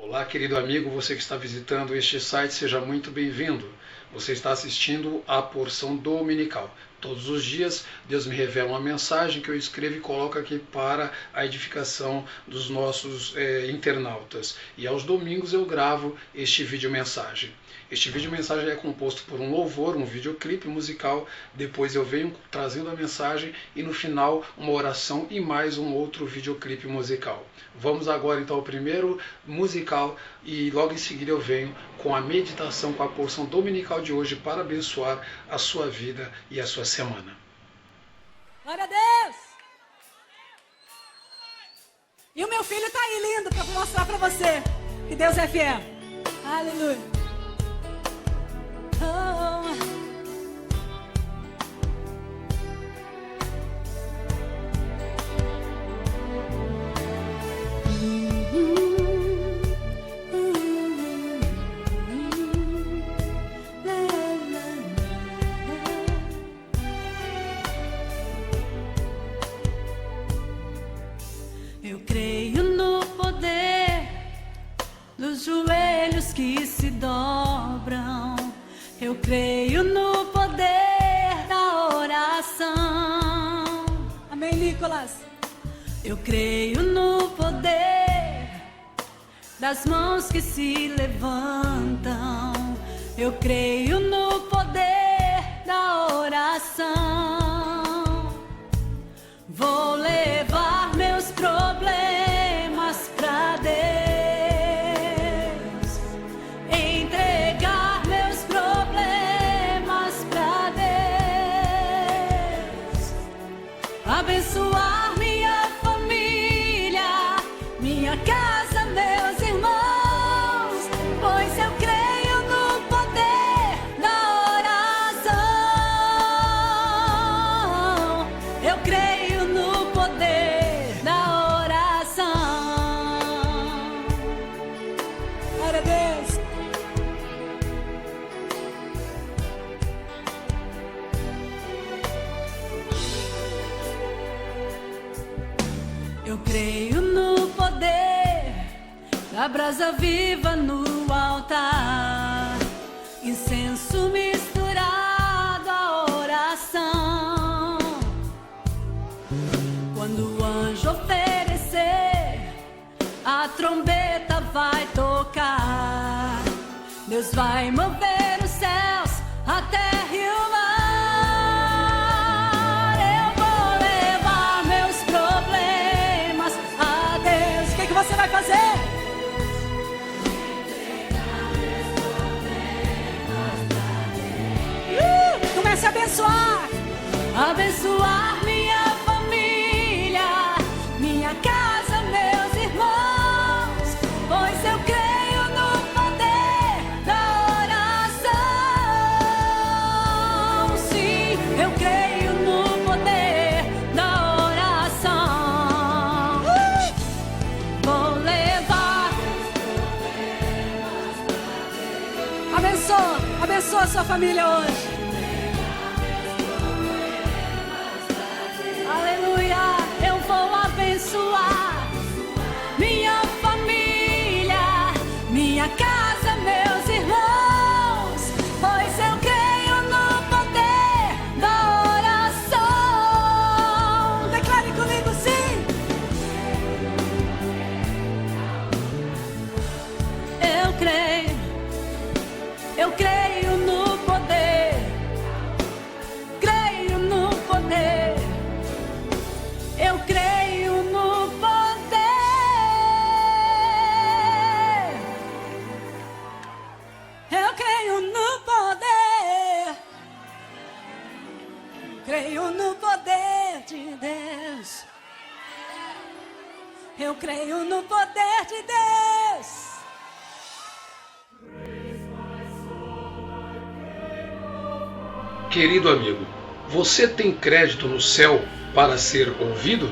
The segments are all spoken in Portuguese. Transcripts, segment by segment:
Olá, querido amigo, você que está visitando este site, seja muito bem-vindo. Você está assistindo a porção dominical. Todos os dias, Deus me revela uma mensagem que eu escrevo e coloco aqui para a edificação dos nossos internautas. E aos domingos eu gravo este vídeo mensagem. Este vídeo mensagem é composto por um louvor, um videoclipe musical, depois eu venho trazendo a mensagem e no final uma oração e mais um outro videoclipe musical. Vamos agora então ao primeiro musical e logo em seguida eu venho com a meditação, com a porção dominical de hoje para abençoar a sua vida e a sua semana. Glória a Deus! E o meu filho está aí lindo para mostrar para você que Deus é fiel. Aleluia! Eu creio no poder dos joelhos que se dobram. Eu creio no poder da oração. Amém, Nicolas? Eu creio no poder das mãos que se levantam. Eu creio no poder da oração. Vou levar meus problemas pra Deus, entregar meus problemas pra Deus, abençoar minha família, minha casa, meus irmãos, pois eu creio no poder da oração. Eu creio no poder da oração. Glória a Deus. Eu creio no poder da brasa viva no altar, incenso misturado à oração. Quando o anjo oferecer, a trombeta vai tocar. Deus vai mover os céus, a terra e o mar. Eu vou levar meus problemas a Deus. O que você vai fazer? Comece a abençoar. Abençoar minha família, minha casa, meus irmãos, pois eu creio no poder da oração. Sim, eu creio no poder da oração. Vou levar. Abençoa a sua família hoje. Aleluia, eu vou abençoar minha família, minha casa, meus irmãos, pois eu creio no poder da oração. Declare comigo, sim. Eu creio no poder, creio no poder. Eu creio no poder. Eu creio no poder. Creio no poder de Deus. Eu creio no poder de Deus. Querido amigo, você tem crédito no céu para ser ouvido?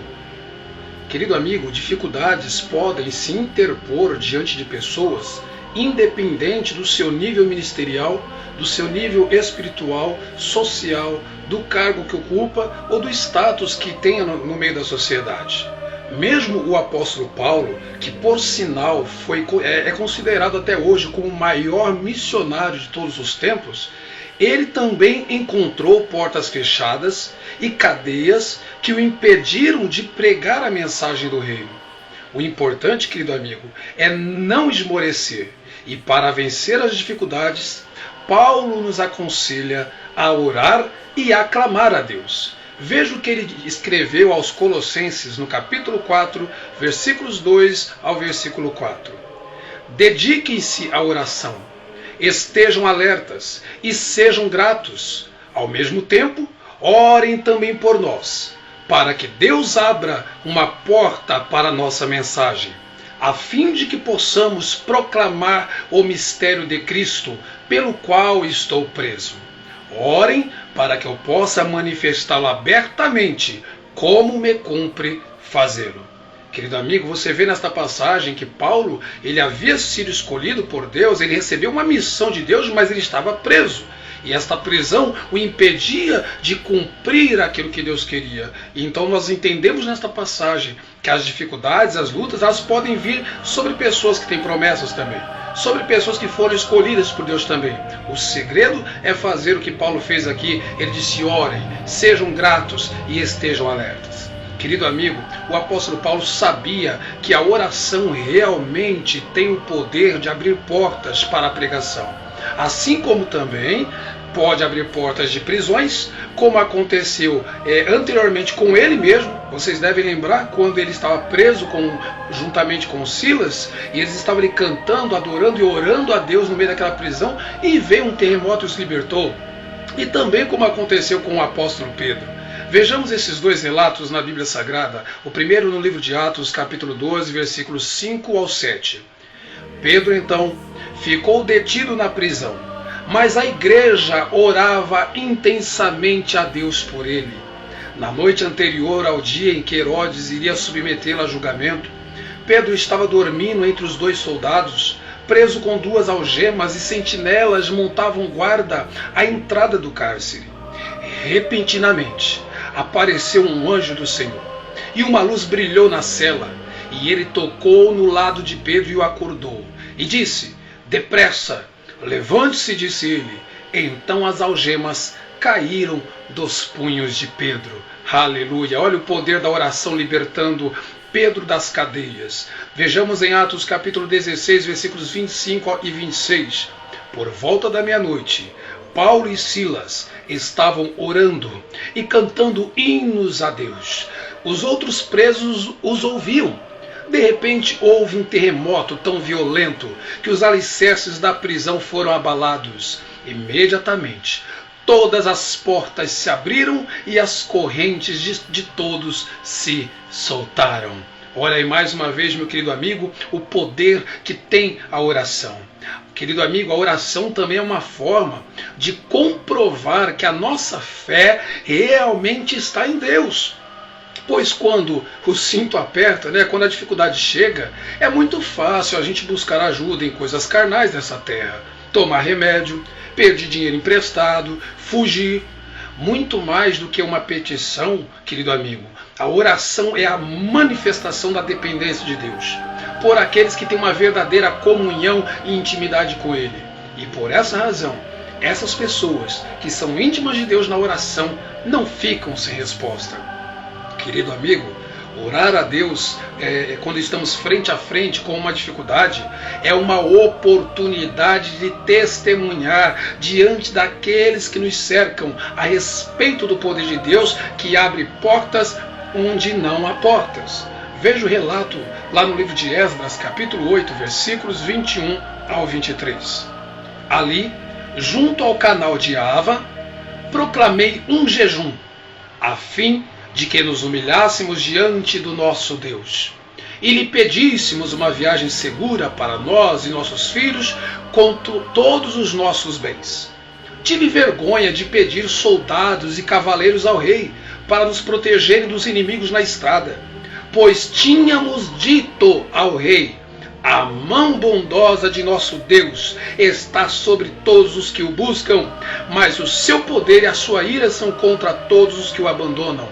Querido amigo, dificuldades podem se interpor diante de pessoas, independente do seu nível ministerial, do seu nível espiritual, social, do cargo que ocupa ou do status que tenha no meio da sociedade. Mesmo o apóstolo Paulo, que por sinal é considerado até hoje como o maior missionário de todos os tempos, ele também encontrou portas fechadas e cadeias que o impediram de pregar a mensagem do reino. O importante, querido amigo, é não esmorecer. E para vencer as dificuldades, Paulo nos aconselha a orar e a clamar a Deus. Veja o que ele escreveu aos Colossenses no capítulo 4, versículos 2 ao versículo 4. Dediquem-se à oração, estejam alertas e sejam gratos. Ao mesmo tempo, orem também por nós, para que Deus abra uma porta para a nossa mensagem, a fim de que possamos proclamar o mistério de Cristo, pelo qual estou preso. Orem para que eu possa manifestá-lo abertamente, como me cumpre fazê-lo. Querido amigo, você vê nesta passagem que Paulo, ele havia sido escolhido por Deus, ele recebeu uma missão de Deus, mas ele estava preso. E esta prisão o impedia de cumprir aquilo que Deus queria. E então nós entendemos nesta passagem que as dificuldades, as lutas, elas podem vir sobre pessoas que têm promessas também, sobre pessoas que foram escolhidas por Deus também. O segredo é fazer o que Paulo fez aqui. Ele disse: orem, sejam gratos e estejam alertas. Querido amigo, o apóstolo Paulo sabia que a oração realmente tem o poder de abrir portas para a pregação. Assim como também pode abrir portas de prisões, como aconteceu anteriormente com ele mesmo. Vocês devem lembrar quando ele estava preso juntamente com Silas, e eles estavam ali cantando, adorando e orando a Deus no meio daquela prisão, e veio um terremoto e os libertou. E também como aconteceu com o apóstolo Pedro. Vejamos esses dois relatos na Bíblia Sagrada. O primeiro no livro de Atos, capítulo 12, versículos 5 ao 7. Pedro, então, ficou detido na prisão, mas a igreja orava intensamente a Deus por ele. Na noite anterior ao dia em que Herodes iria submetê-lo a julgamento, Pedro estava dormindo entre os dois soldados, preso com 2 algemas, e sentinelas montavam guarda à entrada do cárcere. Repentinamente, apareceu um anjo do Senhor, e uma luz brilhou na cela, e ele tocou no lado de Pedro e o acordou, e disse: depressa, levante-se, disse ele. Então as algemas caíram dos punhos de Pedro. Aleluia! Olha o poder da oração libertando Pedro das cadeias. Vejamos em Atos capítulo 16, versículos 25 e 26. Por volta da meia-noite, Paulo e Silas estavam orando e cantando hinos a Deus. Os outros presos os ouviam. De repente houve um terremoto tão violento que os alicerces da prisão foram abalados. Imediatamente, todas as portas se abriram e as correntes de todos se soltaram. Olha aí mais uma vez, meu querido amigo, o poder que tem a oração. Querido amigo, a oração também é uma forma de comprovar que a nossa fé realmente está em Deus. Pois quando o cinto aperta, quando a dificuldade chega, é muito fácil a gente buscar ajuda em coisas carnais dessa terra. Tomar remédio, pedir dinheiro emprestado, fugir. Muito mais do que uma petição, querido amigo, a oração é a manifestação da dependência de Deus por aqueles que têm uma verdadeira comunhão e intimidade com Ele. E por essa razão, essas pessoas que são íntimas de Deus na oração não ficam sem resposta. Querido amigo, orar a Deus quando estamos frente a frente com uma dificuldade é uma oportunidade de testemunhar diante daqueles que nos cercam a respeito do poder de Deus que abre portas onde não há portas. Veja o relato lá no livro de Esdras, capítulo 8, versículos 21 ao 23. Ali, junto ao canal de Ava, proclamei um jejum, a fim de que nos humilhássemos diante do nosso Deus, e lhe pedíssemos uma viagem segura para nós e nossos filhos com todos os nossos bens. Tive vergonha de pedir soldados e cavaleiros ao rei para nos protegerem dos inimigos na estrada, pois tínhamos dito ao rei: a mão bondosa de nosso Deus está sobre todos os que o buscam, mas o seu poder e a sua ira são contra todos os que o abandonam.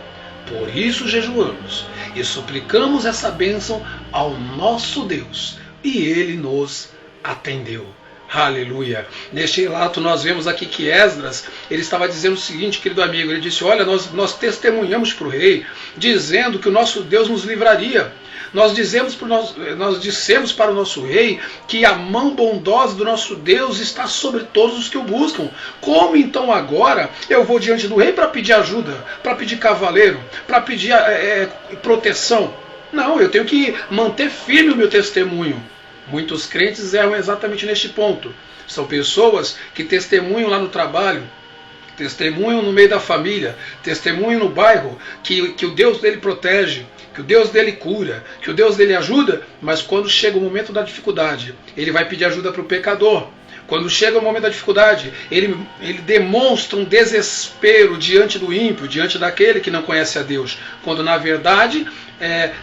Por isso jejuamos e suplicamos essa bênção ao nosso Deus, e Ele nos atendeu. Aleluia. Neste relato nós vemos aqui que Esdras, ele estava dizendo o seguinte, querido amigo, ele disse, olha, nós testemunhamos para o rei, dizendo que o nosso Deus nos livraria. Nós dissemos para o nosso rei que a mão bondosa do nosso Deus está sobre todos os que o buscam. Como então agora eu vou diante do rei para pedir ajuda, para pedir cavaleiro, para pedir proteção? Não, eu tenho que manter firme o meu testemunho. Muitos crentes erram exatamente neste ponto. São pessoas que testemunham lá no trabalho, testemunham no meio da família, testemunham no bairro, que o Deus dele protege, que o Deus dele cura, que o Deus dele ajuda, mas quando chega o momento da dificuldade, ele vai pedir ajuda para o pecador. Quando chega o momento da dificuldade, ele demonstra um desespero diante do ímpio, diante daquele que não conhece a Deus. Quando na verdade,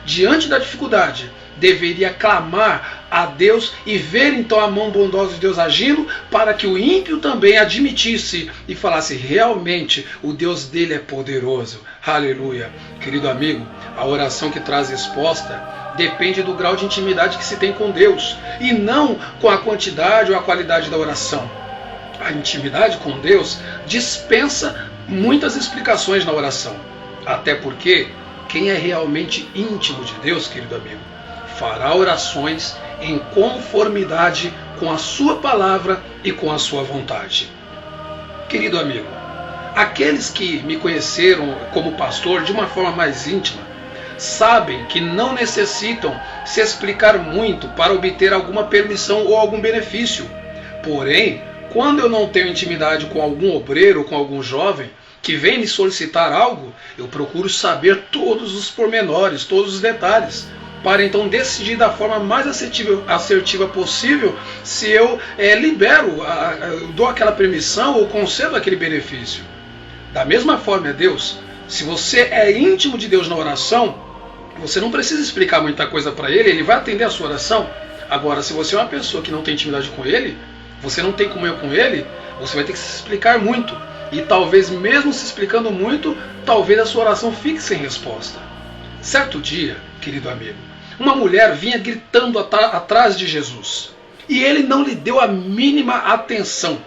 diante da dificuldade, deveria clamar a Deus e ver então a mão bondosa de Deus agindo, para que o ímpio também admitisse e falasse, realmente o Deus dele é poderoso. Aleluia. Querido amigo, a oração que traz resposta depende do grau de intimidade que se tem com Deus, e não com a quantidade ou a qualidade da oração. A intimidade com Deus dispensa muitas explicações na oração, até porque quem é realmente íntimo de Deus, querido amigo, fará orações em conformidade com a sua palavra e com a sua vontade. Querido amigo, aqueles que me conheceram como pastor de uma forma mais íntima, sabem que não necessitam se explicar muito para obter alguma permissão ou algum benefício. Porém, quando eu não tenho intimidade com algum obreiro ou com algum jovem que vem me solicitar algo, eu procuro saber todos os pormenores, todos os detalhes, para então decidir da forma mais assertiva possível se eu eu dou aquela permissão ou concedo aquele benefício. Da mesma forma, Deus, se você é íntimo de Deus na oração, você não precisa explicar muita coisa para Ele, Ele vai atender a sua oração. Agora, se você é uma pessoa que não tem intimidade com Ele, você não tem comunhão com Ele, você vai ter que se explicar muito. E talvez mesmo se explicando muito, talvez a sua oração fique sem resposta. Certo dia, querido amigo, uma mulher vinha gritando atrás de Jesus. E Ele não lhe deu a mínima atenção.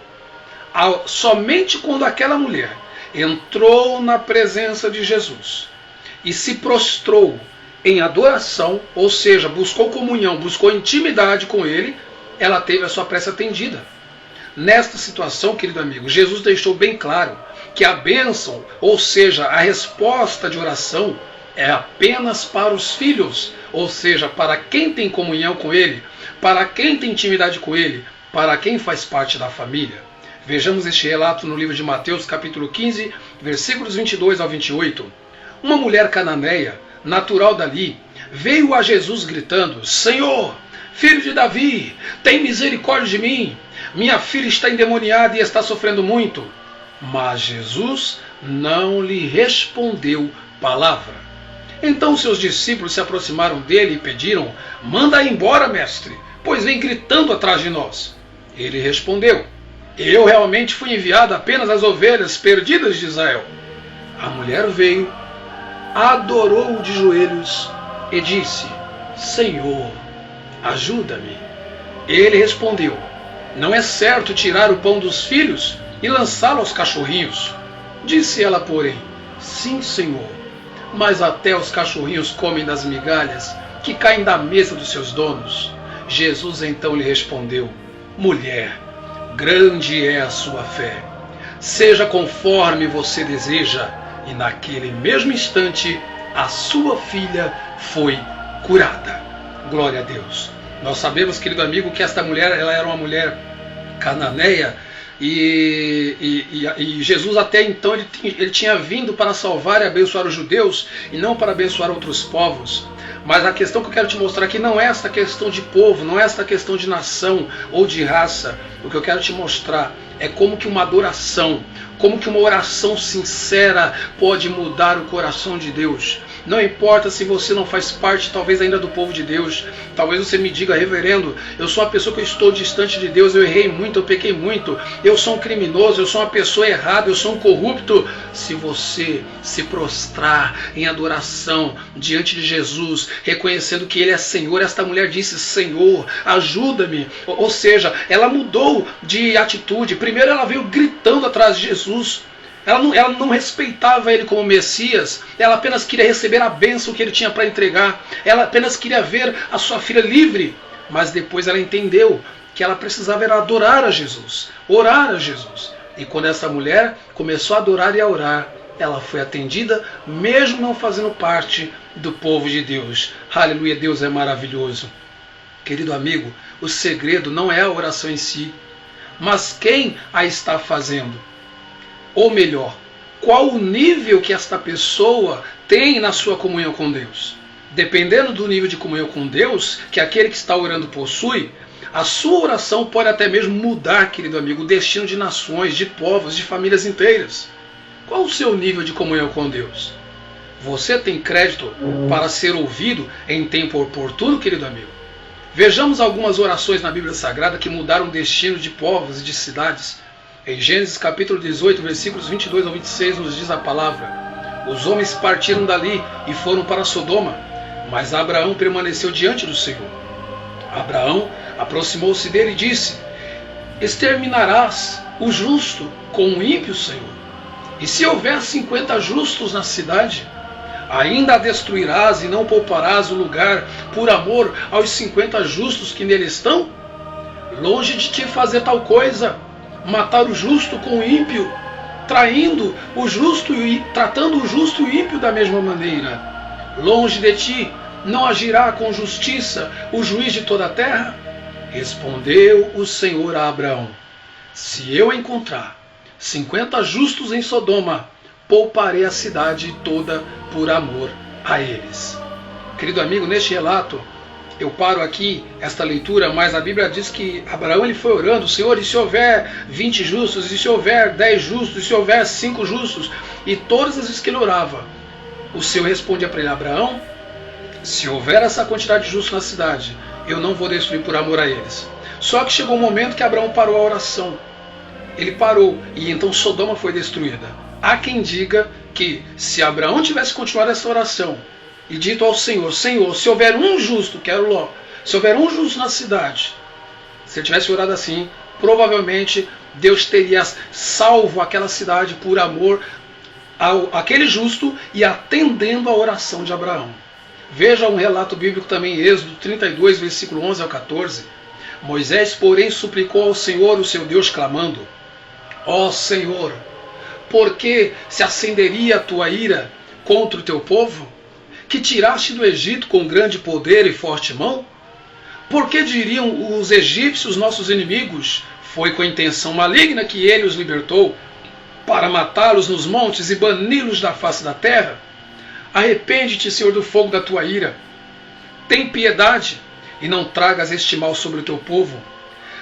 Somente quando aquela mulher entrou na presença de Jesus e se prostrou em adoração, ou seja, buscou comunhão, buscou intimidade com Ele, ela teve a sua prece atendida. Nesta situação, querido amigo, Jesus deixou bem claro que a bênção, ou seja, a resposta de oração, é apenas para os filhos, ou seja, para quem tem comunhão com Ele, para quem tem intimidade com Ele, para quem faz parte da família. Vejamos este relato no livro de Mateus, capítulo 15, versículos 22 ao 28. Uma mulher cananeia, natural dali, veio a Jesus gritando, Senhor, filho de Davi, tem misericórdia de mim. Minha filha está endemoniada e está sofrendo muito. Mas Jesus não lhe respondeu palavra. Então seus discípulos se aproximaram dele e pediram, manda embora, mestre, pois vem gritando atrás de nós. Ele respondeu, eu realmente fui enviado apenas às ovelhas perdidas de Israel. A mulher veio, adorou-o de joelhos e disse, Senhor, ajuda-me. Ele respondeu, não é certo tirar o pão dos filhos e lançá-lo aos cachorrinhos? Disse ela, porém, sim, Senhor, mas até os cachorrinhos comem das migalhas que caem da mesa dos seus donos. Jesus então lhe respondeu, mulher, grande é a sua fé. Seja conforme você deseja. E naquele mesmo instante, a sua filha foi curada. Glória a Deus. Nós sabemos, querido amigo, que esta mulher, ela era uma mulher cananeia, e Jesus até então ele tinha vindo para salvar e abençoar os judeus, e não para abençoar outros povos. Mas a questão que eu quero te mostrar aqui não é esta questão de povo, não é esta questão de nação ou de raça. O que eu quero te mostrar é como que uma adoração, como que uma oração sincera pode mudar o coração de Deus. Não importa se você não faz parte, talvez ainda do povo de Deus. Talvez você me diga: reverendo, eu sou uma pessoa que eu estou distante de Deus, eu errei muito, eu pequei muito, eu sou um criminoso, eu sou uma pessoa errada, eu sou um corrupto. Se você se prostrar em adoração diante de Jesus, reconhecendo que Ele é Senhor, esta mulher disse: Senhor, ajuda-me. Ou seja, ela mudou de atitude. Primeiro ela veio gritando atrás de Jesus. Ela não respeitava Ele como Messias. Ela apenas queria receber a bênção que Ele tinha para entregar. Ela apenas queria ver a sua filha livre. Mas depois ela entendeu que ela precisava era adorar a Jesus, orar a Jesus. E quando essa mulher começou a adorar e a orar, ela foi atendida, mesmo não fazendo parte do povo de Deus. Aleluia, Deus é maravilhoso. Querido amigo, o segredo não é a oração em si, mas quem a está fazendo. Ou melhor, qual o nível que esta pessoa tem na sua comunhão com Deus. Dependendo do nível de comunhão com Deus que aquele que está orando possui, a sua oração pode até mesmo mudar, querido amigo, o destino de nações, de povos, de famílias inteiras. Qual o seu nível de comunhão com Deus? Você tem crédito para ser ouvido em tempo oportuno, querido amigo? Vejamos algumas orações na Bíblia Sagrada que mudaram o destino de povos e de cidades. Em Gênesis capítulo 18, versículos 22 ao 26, nos diz a palavra: os homens partiram dali e foram para Sodoma, mas Abraão permaneceu diante do Senhor. Abraão aproximou-se dele e disse: exterminarás o justo com o ímpio, Senhor? E se houver 50 justos na cidade, ainda a destruirás e não pouparás o lugar por amor aos 50 justos que nele estão? Longe de ti fazer tal coisa, matar o justo com o ímpio, traindo o justo e tratando o justo e o ímpio da mesma maneira. Longe de ti não agirá com justiça o juiz de toda a terra? Respondeu o Senhor a Abraão: se eu encontrar 50 justos em Sodoma, pouparei a cidade toda por amor a eles. Querido amigo, neste relato, eu paro aqui esta leitura, mas a Bíblia diz que Abraão ele foi orando: Senhor, e se houver 20 justos, e se houver 10 justos, e se houver 5 justos? E todas as vezes que ele orava, o Senhor respondia para ele: Abraão, se houver essa quantidade de justos na cidade, eu não vou destruir por amor a eles. Só que chegou um momento que Abraão parou a oração. Ele parou e então Sodoma foi destruída. Há quem diga que se Abraão tivesse continuado essa oração e dito ao Senhor: Senhor, se houver um justo, quero Ló, se houver um justo na cidade, se ele tivesse orado assim, provavelmente Deus teria salvo aquela cidade por amor àquele justo e atendendo a oração de Abraão. Veja um relato bíblico também em Êxodo 32, versículo 11 ao 14. Moisés, porém, suplicou ao Senhor, o seu Deus, clamando: ó Senhor, por que se acenderia a tua ira contra o teu povo, que tiraste do Egito com grande poder e forte mão? Por que diriam os egípcios, nossos inimigos, foi com intenção maligna que ele os libertou, para matá-los nos montes e bani-los da face da terra? Arrepende-te, Senhor, do fogo da tua ira. Tem piedade e não tragas este mal sobre o teu povo.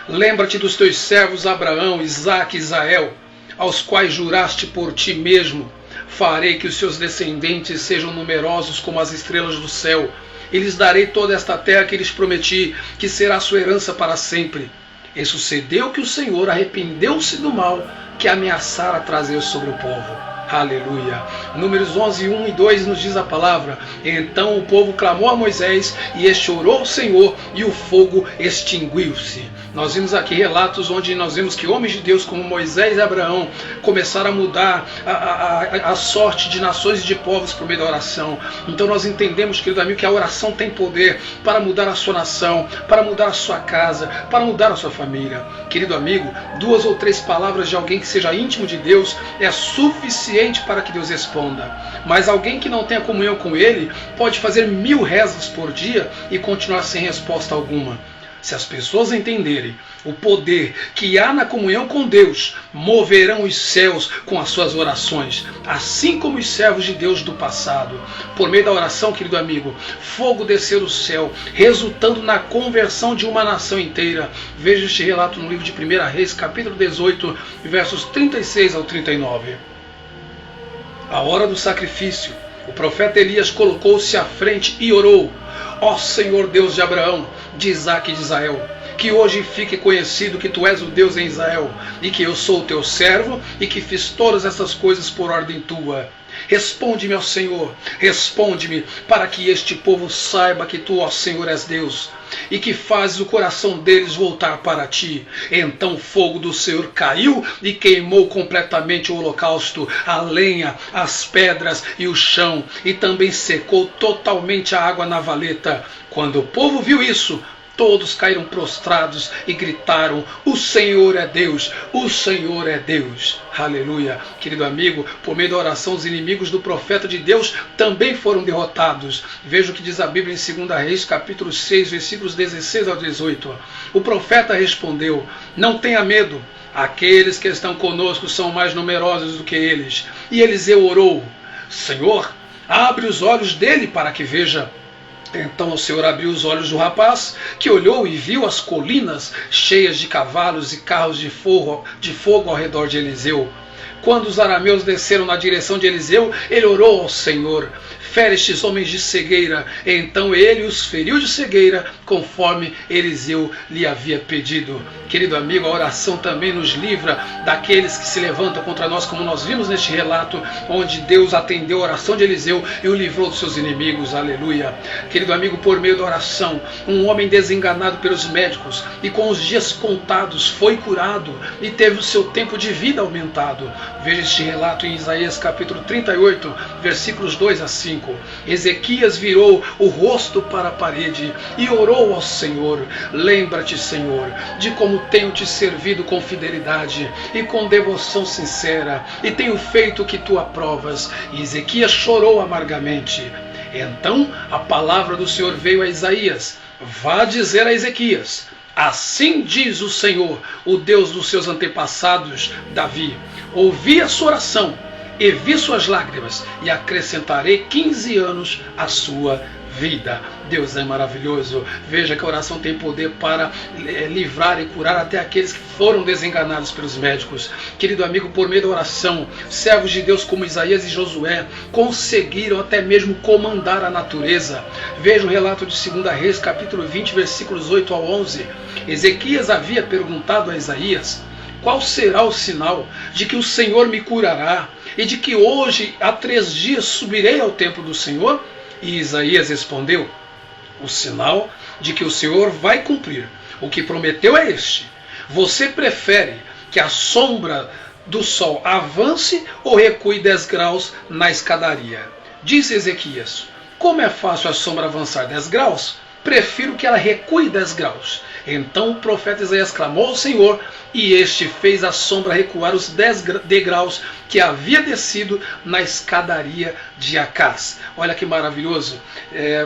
Lembra-te dos teus servos Abraão, Isaque e Israel, aos quais juraste por ti mesmo: farei que os seus descendentes sejam numerosos como as estrelas do céu, e lhes darei toda esta terra que lhes prometi, que será sua herança para sempre. E sucedeu que o Senhor arrependeu-se do mal que ameaçara trazer sobre o povo. Aleluia. Números 11, 1 e 2 nos diz a palavra: então o povo clamou a Moisés, e este orou ao Senhor, e o fogo extinguiu-se. Nós vimos aqui relatos onde nós vimos que homens de Deus como Moisés e Abraão começaram a mudar a sorte de nações e de povos por meio da oração. Então nós entendemos, querido amigo, que a oração tem poder para mudar a sua nação, para mudar a sua casa, para mudar a sua família. Querido amigo, 2 ou 3 palavras de alguém que seja íntimo de Deus é suficiente para que Deus responda. Mas alguém que não tenha comunhão com Ele pode fazer 1000 rezas por dia e continuar sem resposta alguma. Se as pessoas entenderem o poder que há na comunhão com Deus, moverão os céus com as suas orações, assim como os servos de Deus do passado. Por meio da oração, querido amigo, fogo desceu do céu, resultando na conversão de uma nação inteira. Veja este relato no livro de 1 Reis, capítulo 18, versos 36 ao 39. A hora do sacrifício, O profeta Elias colocou-se à frente e orou: ó Senhor Deus de Abraão, de Isaque e de Israel, que hoje fique conhecido que tu és o Deus em Israel, e que eu sou o teu servo, e que fiz todas essas coisas por ordem tua. Responde-me, ó Senhor, responde-me, para que este povo saiba que tu, ó Senhor, és Deus, e que fazes o coração deles voltar para ti. Então o fogo do Senhor caiu e queimou completamente o holocausto, a lenha, as pedras e o chão, e também secou totalmente a água na valeta. Quando o povo viu isso, todos caíram prostrados e gritaram: o Senhor é Deus, o Senhor é Deus. Aleluia. Querido amigo, por meio da oração, os inimigos do profeta de Deus também foram derrotados. Veja o que diz a Bíblia em 2 Reis, capítulo 6, versículos 16 ao 18. O profeta respondeu: não tenha medo, aqueles que estão conosco são mais numerosos do que eles. E Eliseu orou: Senhor, abre os olhos dele para que veja. Então o Senhor abriu os olhos do rapaz, que olhou e viu as colinas cheias de cavalos e carros de fogo ao redor de Eliseu. Quando os arameus desceram na direção de Eliseu, ele orou ao Senhor: fere estes homens de cegueira. Então ele os feriu de cegueira, conforme Eliseu lhe havia pedido. Querido amigo, a oração também nos livra daqueles que se levantam contra nós, como nós vimos neste relato, onde Deus atendeu a oração de Eliseu e o livrou dos seus inimigos. Aleluia. Querido amigo, por meio da oração, um homem desenganado pelos médicos e com os dias contados foi curado e teve o seu tempo de vida aumentado. Veja este relato em Isaías capítulo 38, versículos 2 a 5. Ezequias virou o rosto para a parede e orou ao Senhor: lembra-te, Senhor, de como tenho te servido com fidelidade e com devoção sincera, e tenho feito o que tu aprovas. E Ezequias chorou amargamente. Então a palavra do Senhor veio a Isaías: vá dizer a Ezequias: assim diz o Senhor, o Deus dos seus antepassados, Davi: ouvi a sua oração e vi suas lágrimas, e acrescentarei 15 anos à sua vida. Deus é maravilhoso. Veja que a oração tem poder para livrar e curar até aqueles que foram desenganados pelos médicos. Querido amigo, por meio da oração, servos de Deus como Isaías e Josué conseguiram até mesmo comandar a natureza. Veja o relato de 2 Reis, capítulo 20, versículos 8 ao 11. Ezequias havia perguntado a Isaías: qual será o sinal de que o Senhor me curará e de que hoje há 3 dias subirei ao templo do Senhor? E Isaías respondeu: o sinal de que o Senhor vai cumprir o que prometeu é este: você prefere que a sombra do sol avance ou recue 10 graus na escadaria? Disse Ezequias: como é fácil a sombra avançar 10 graus, prefiro que ela recue 10 graus. Então o profeta Isaías clamou ao Senhor, e este fez a sombra recuar os 10 degraus que havia descido na escadaria de Acaz. Olha que maravilhoso.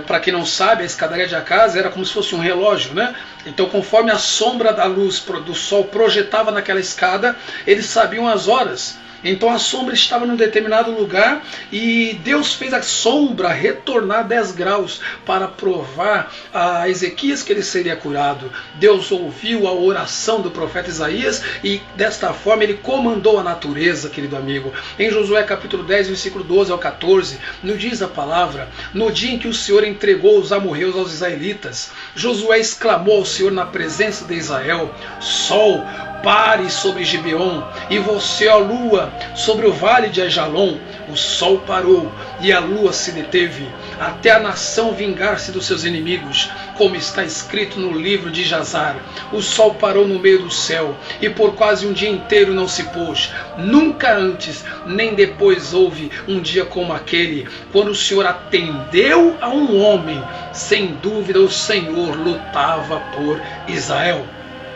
Para quem não sabe, a escadaria de Acaz era como se fosse um relógio, né? Então, conforme a sombra da luz do sol projetava naquela escada, eles sabiam as horas. Então a sombra estava num determinado lugar e Deus fez a sombra retornar 10 graus para provar a Ezequias que ele seria curado. Deus ouviu a oração do profeta Isaías e desta forma ele comandou a natureza, querido amigo. Em Josué capítulo 10, versículo 12 ao 14, nos diz a palavra: no dia em que o Senhor entregou os amorreus aos israelitas, Josué exclamou ao Senhor na presença de Israel: sol, pare sobre Gibeon, e você, ó lua, sobre o vale de Ajalon. O sol parou e a lua se deteve, até a nação vingar-se dos seus inimigos, como está escrito no livro de Jazar. O sol parou no meio do céu, e por quase um dia inteiro não se pôs. Nunca antes, nem depois houve um dia como aquele, quando o Senhor atendeu a um homem. Sem dúvida o Senhor lutava por Israel.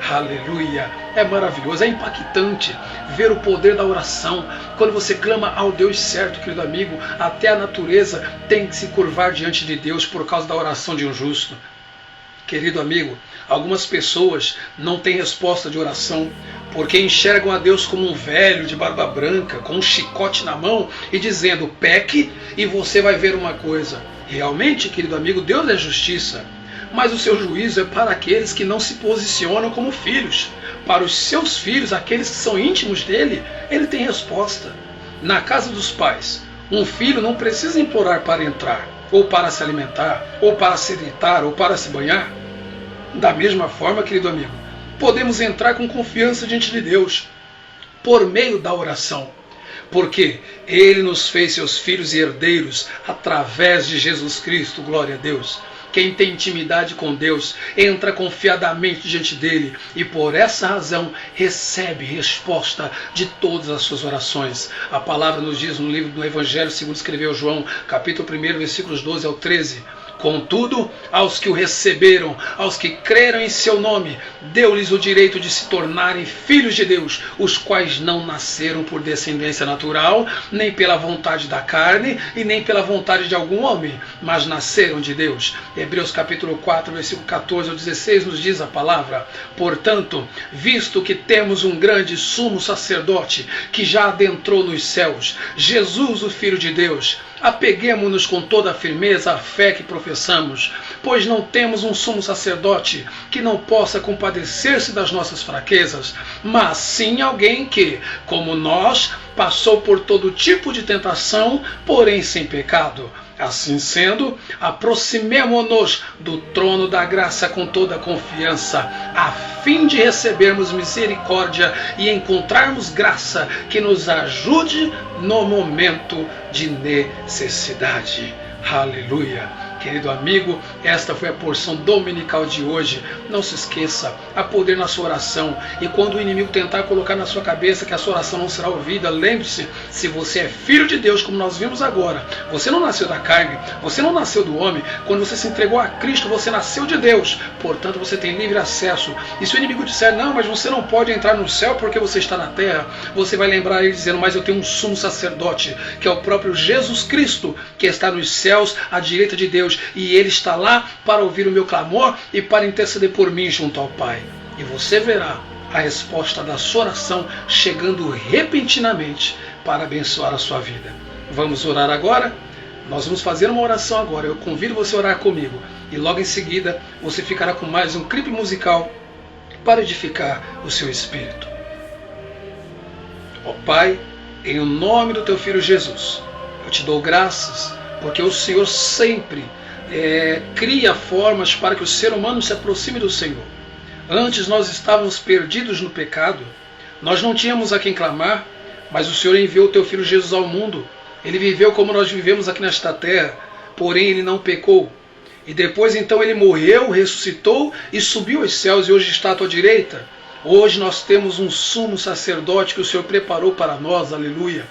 Aleluia, é maravilhoso, é impactante ver o poder da oração. Quando você clama ao Deus certo, querido amigo, até a natureza tem que se curvar diante de Deus por causa da oração de um justo. Querido amigo, algumas pessoas não têm resposta de oração porque enxergam a Deus como um velho de barba branca, com um chicote na mão e dizendo: peque e você vai ver uma coisa. Realmente, querido amigo, Deus é justiça. Mas o seu juízo é para aqueles que não se posicionam como filhos. Para os seus filhos, aqueles que são íntimos dele, ele tem resposta. Na casa dos pais, Um filho não precisa implorar para entrar, ou para se alimentar, ou para se deitar, ou para se banhar. Da mesma forma, querido amigo, podemos entrar com confiança diante de Deus, por meio da oração. Porque Ele nos fez seus filhos e herdeiros através de Jesus Cristo, glória a Deus. Quem tem intimidade com Deus entra confiadamente diante dele e por essa razão recebe resposta de todas as suas orações. A palavra nos diz no livro do Evangelho segundo escreveu João, capítulo 1, versículos 12 ao 13. Contudo, aos que o receberam, aos que creram em seu nome, deu-lhes o direito de se tornarem filhos de Deus, os quais não nasceram por descendência natural, nem pela vontade da carne, e nem pela vontade de algum homem, mas nasceram de Deus. Hebreus capítulo 4, versículo 14 ao 16 nos diz a palavra: portanto, visto que temos um grande sumo sacerdote, que já adentrou nos céus, Jesus, o Filho de Deus, apeguemo-nos com toda a firmeza à fé que professamos, pois não temos um sumo sacerdote que não possa compadecer-se das nossas fraquezas, mas sim alguém que, como nós, passou por todo tipo de tentação, porém sem pecado. Assim sendo, aproximemo-nos do trono da graça com toda a confiança, a fim de recebermos misericórdia e encontrarmos graça que nos ajude no momento de necessidade. Aleluia! Querido amigo, esta foi a porção dominical de hoje. Não se esqueça, há poder na sua oração. E quando o inimigo tentar colocar na sua cabeça que a sua oração não será ouvida, lembre-se, se você é filho de Deus, como nós vimos agora, você não nasceu da carne, você não nasceu do homem. Quando você se entregou a Cristo, você nasceu de Deus. Portanto, você tem livre acesso. E se o inimigo disser, não, mas você não pode entrar no céu porque você está na terra, você vai lembrar ele dizendo, mas eu tenho um sumo sacerdote, que é o próprio Jesus Cristo, que está nos céus, à direita de Deus. E Ele está lá para ouvir o meu clamor e para interceder por mim junto ao Pai. E você verá a resposta da sua oração chegando repentinamente para abençoar a sua vida. Vamos orar agora? Nós vamos fazer uma oração agora. Eu convido você a orar comigo. E logo em seguida você ficará com mais um clipe musical para edificar o seu espírito. Ó Pai, em nome do Teu Filho Jesus, eu te dou graças porque o Senhor sempre cria formas para que o ser humano se aproxime do Senhor. Antes nós estávamos perdidos no pecado, nós não tínhamos a quem clamar, mas o Senhor enviou o Teu Filho Jesus ao mundo. Ele viveu como nós vivemos aqui nesta terra, porém Ele não pecou. E depois então Ele morreu, ressuscitou e subiu aos céus e hoje está à Tua direita. Hoje nós temos um sumo sacerdote que o Senhor preparou para nós, aleluia.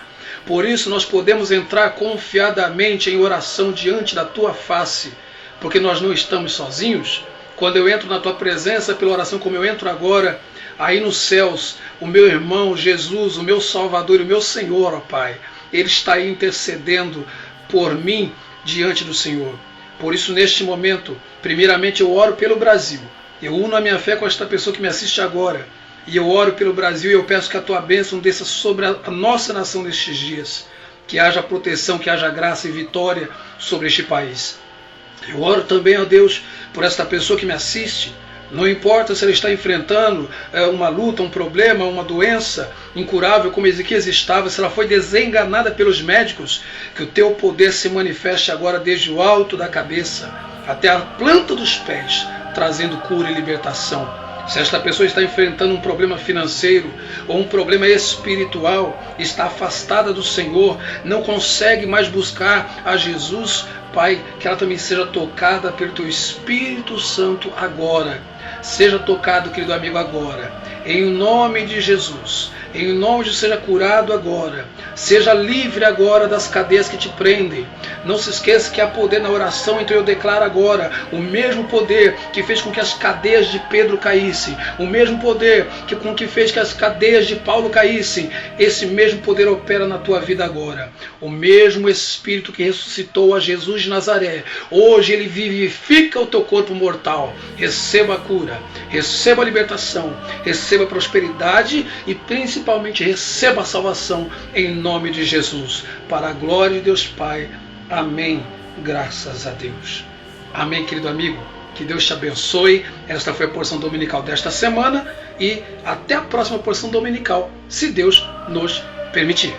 Por isso nós podemos entrar confiadamente em oração diante da Tua face, porque nós não estamos sozinhos. Quando eu entro na Tua presença pela oração como eu entro agora, aí nos céus, o meu irmão Jesus, o meu Salvador e o meu Senhor, ó Pai, Ele está aí intercedendo por mim diante do Senhor. Por isso neste momento, primeiramente eu oro pelo Brasil. Eu uno a minha fé com esta pessoa que me assiste agora. E eu oro pelo Brasil e eu peço que a Tua bênção desça sobre a nossa nação nestes dias. Que haja proteção, que haja graça e vitória sobre este país. Eu oro também, ó Deus, por esta pessoa que me assiste. Não importa se ela está enfrentando uma luta, um problema, uma doença incurável como Ezequias estava, se ela foi desenganada pelos médicos, que o Teu poder se manifeste agora desde o alto da cabeça até a planta dos pés, trazendo cura e libertação. Se esta pessoa está enfrentando um problema financeiro ou um problema espiritual, está afastada do Senhor, não consegue mais buscar a Jesus, Pai, que ela também seja tocada pelo Teu Espírito Santo agora. Seja tocado, querido amigo, agora. Em nome de Jesus. Em nome de Jesus, seja curado agora. Seja livre agora das cadeias que te prendem. Não se esqueça que há poder na oração, então eu declaro agora o mesmo poder que fez com que as cadeias de Pedro caíssem, o mesmo poder com que fez que as cadeias de Paulo caíssem, esse mesmo poder opera na tua vida agora. O mesmo Espírito que ressuscitou a Jesus de Nazaré, hoje ele vivifica o teu corpo mortal. Receba a cura, receba a libertação, receba a prosperidade e principalmente receba a salvação em nome de Jesus. Para a glória de Deus Pai. Amém. Graças a Deus. Amém, querido amigo. Que Deus te abençoe. Esta foi a porção dominical desta semana e até a próxima porção dominical, se Deus nos permitir.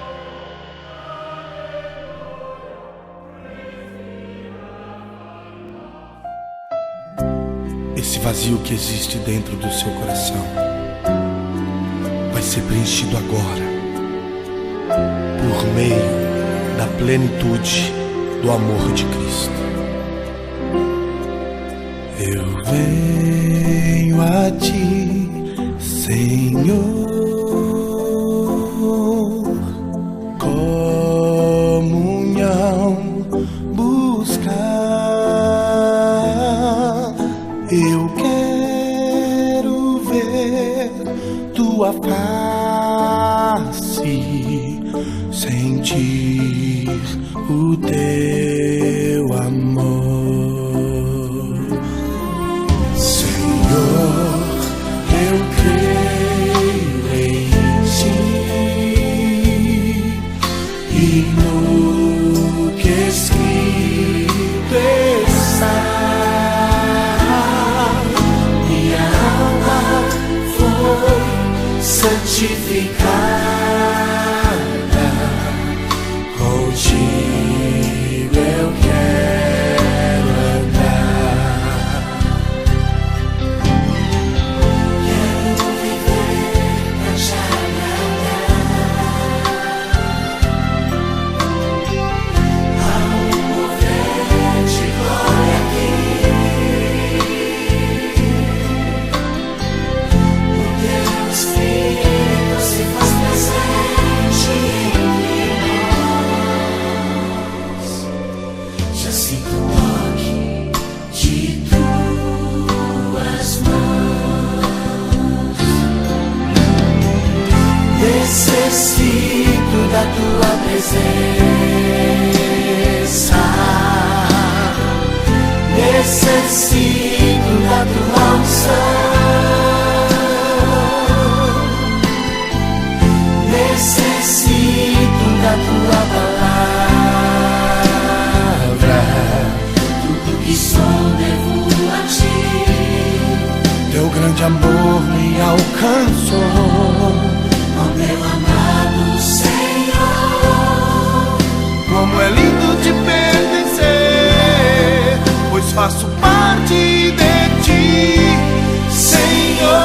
esse vazio que existe dentro do seu coração vai ser preenchido agora por meio da plenitude do amor de Cristo. Eu venho a ti, Senhor, comunhão buscar. Eu quero ver tua face, sentir o teu amor. Senhor, eu creio em ti e no que escrito está. Minha alma foi santificada, contigo eu quero andar. Quero viver na jornada, ao mover de glória aqui, o teu Espírito se faz presente entre nós. Já sinto o toque de tuas mãos. Necessito da tua presença, necessito da tua unção, necessito da tua palavra. Tudo que sou devo a ti. Teu grande amor me alcançou, ó meu amado Senhor. Como é lindo te pertencer, pois faço parte de ti, Senhor.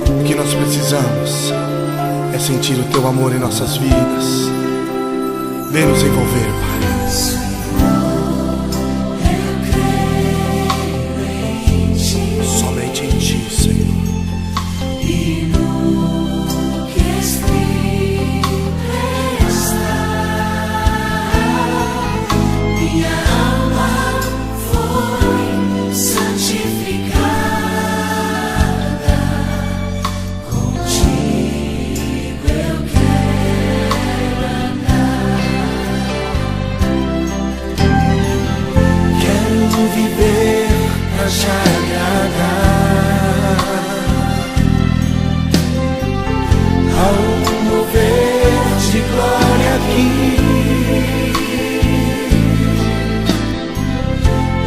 O que nós precisamos é sentir o teu amor em nossas vidas. Vem nos envolver, Pai. Somente em ti, Senhor. E no que escrito está, minha alma foi santificada, contigo eu quero andar. Quero viver na jornada, ao mover de glória aqui,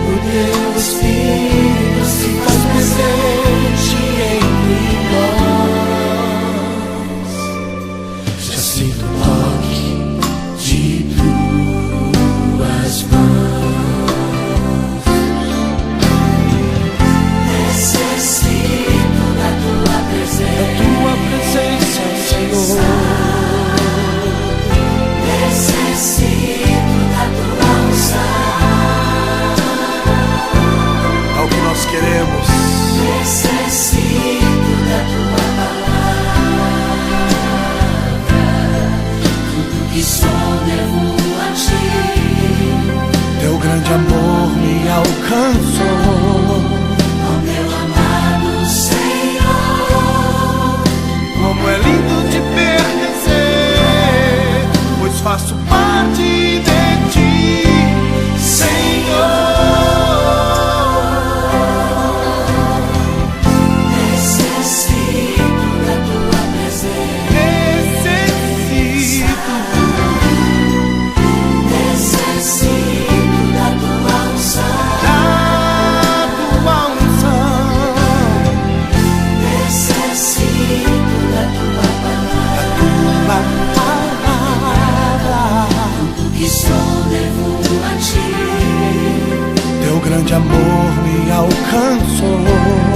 o teu Espírito se faz presente entre nós. Já sinto o toque de tuas mãos. Necessito da tua presença, Senhor. Necessito da tua unção. É o que nós queremos. Necessito da tua palavra. Tudo que sou devo a ti. Teu grande amor me alcançou, ó meu amado Senhor. Como é lindo te pertencer, pois faço parte de ti, Senhor. Necessito da tua presença, necessito da tua unção, descanso.